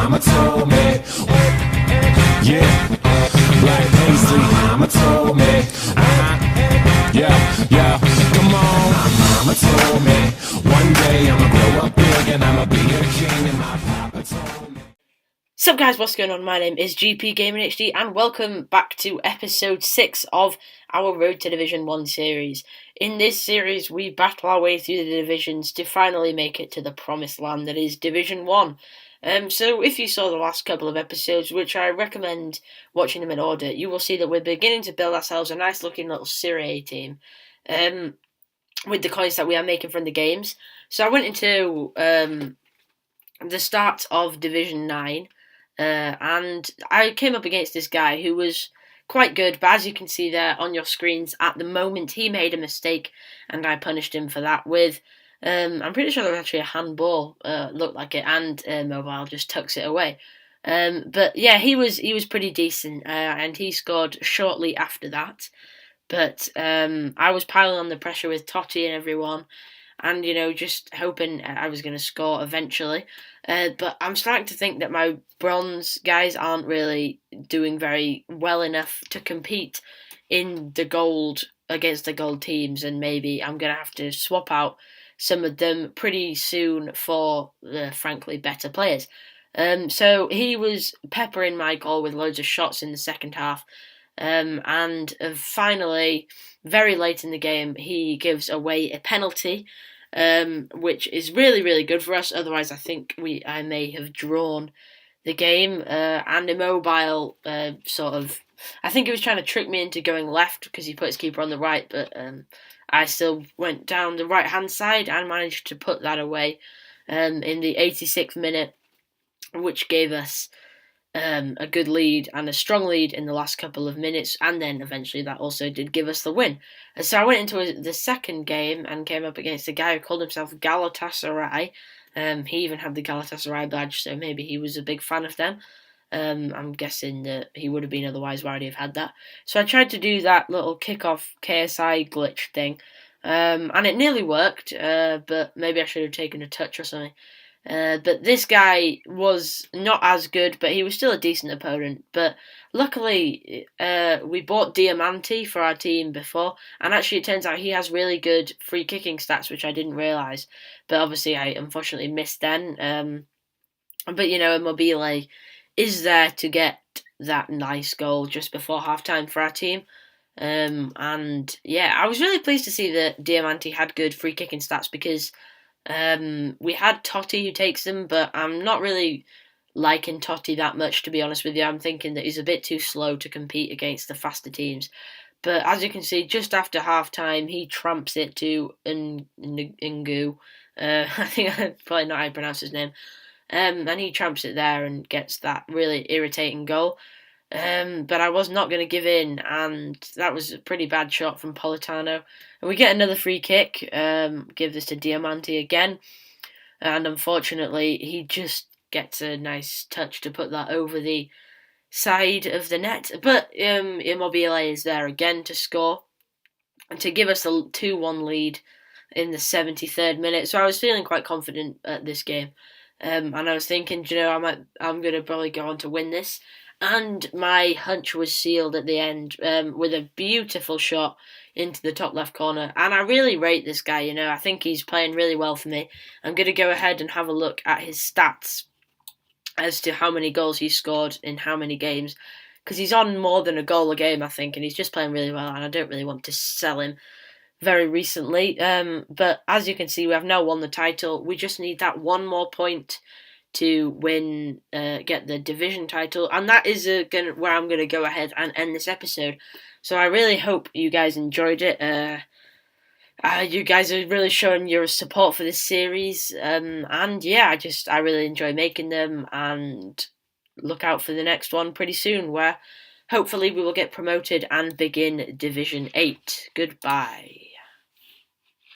mama told me. Yeah, black paisley, mama told me. Yeah, come on. My mama told me one day I'ma grow up big and I'ma be a king, and my papa told me. Sup guys, what's going on? My name is GP Gaming HD and welcome back to episode 6 of our Road to Division 1 series. In this series we battle our way through the divisions to finally make it to the promised land that is Division 1. So if you saw the last couple of episodes, which I recommend watching them in order, you will see that we're beginning to build ourselves a nice looking little Serie A team with the coins that we are making from the games. So I went into the start of Division 9 and I came up against this guy who was quite good, but as you can see there on your screens at the moment, he made a mistake and I punished him for that with, I'm pretty sure there was actually a handball, looked like it, and Mobile just tucks it away. But yeah, he was pretty decent, and he scored shortly after that. But I was piling on the pressure with Totti and everyone, and just hoping I was going to score eventually. But I'm starting to think that my bronze guys aren't really doing very well enough to compete in the gold against the gold teams, and maybe I'm going to have to swap out some of them pretty soon for the frankly better players. So he was peppering my goal with loads of shots in the second half. And finally, very late in the game, he gives away a penalty, which is really, really good for us. Otherwise, I think I may have drawn the game. And Immobile I think he was trying to trick me into going left because he put his keeper on the right, but I still went down the right-hand side and managed to put that away in the 86th minute, which gave us a good lead and a strong lead in the last couple of minutes, and then eventually that also did give us the win. So I went into the second game and came up against a guy who called himself Galatasaray. He even had the Galatasaray badge, so maybe he was a big fan of them. I'm guessing that he would have been, otherwise why would he have had that? So I tried to do that little kickoff KSI glitch thing, and it nearly worked, but maybe I should have taken a touch or something. But this guy was not as good, but he was still a decent opponent. But luckily, we bought Diamante for our team before, and actually it turns out he has really good free kicking stats, which I didn't realise. But obviously I unfortunately missed then. But Immobile is there to get that nice goal just before half-time for our team. And yeah, I was really pleased to see that Diamante had good free kicking stats because we had Totti who takes them, but I'm not really liking Totti that much, to be honest with you. I'm thinking that he's a bit too slow to compete against the faster teams. But as you can see, just after half-time, he tramps it to Ngu. I think probably not how I pronounce his name. And he tramps it there and gets that really irritating goal. But I was not going to give in, and that was a pretty bad shot from Politano. And we get another free kick, give this to Diamante again, and unfortunately he just gets a nice touch to put that over the side of the net. But Immobile is there again to score, and to give us a 2-1 lead in the 73rd minute. So I was feeling quite confident at this game. And I was thinking, I'm going to probably go on to win this. And my hunch was sealed at the end with a beautiful shot into the top left corner. And I really rate this guy, I think he's playing really well for me. I'm going to go ahead and have a look at his stats as to how many goals he scored in how many games. Because he's on more than a goal a game, I think, and he's just playing really well. And I don't really want to sell him very recently. But as you can see, we have now won the title. We just need that one more point to win, get the division title, and that is where I'm going to go ahead and end this episode. So I really hope you guys enjoyed it. You guys are really showing your support for this series, and yeah, I really enjoy making them, and look out for the next one pretty soon, where hopefully we will get promoted and begin Division 8. Goodbye.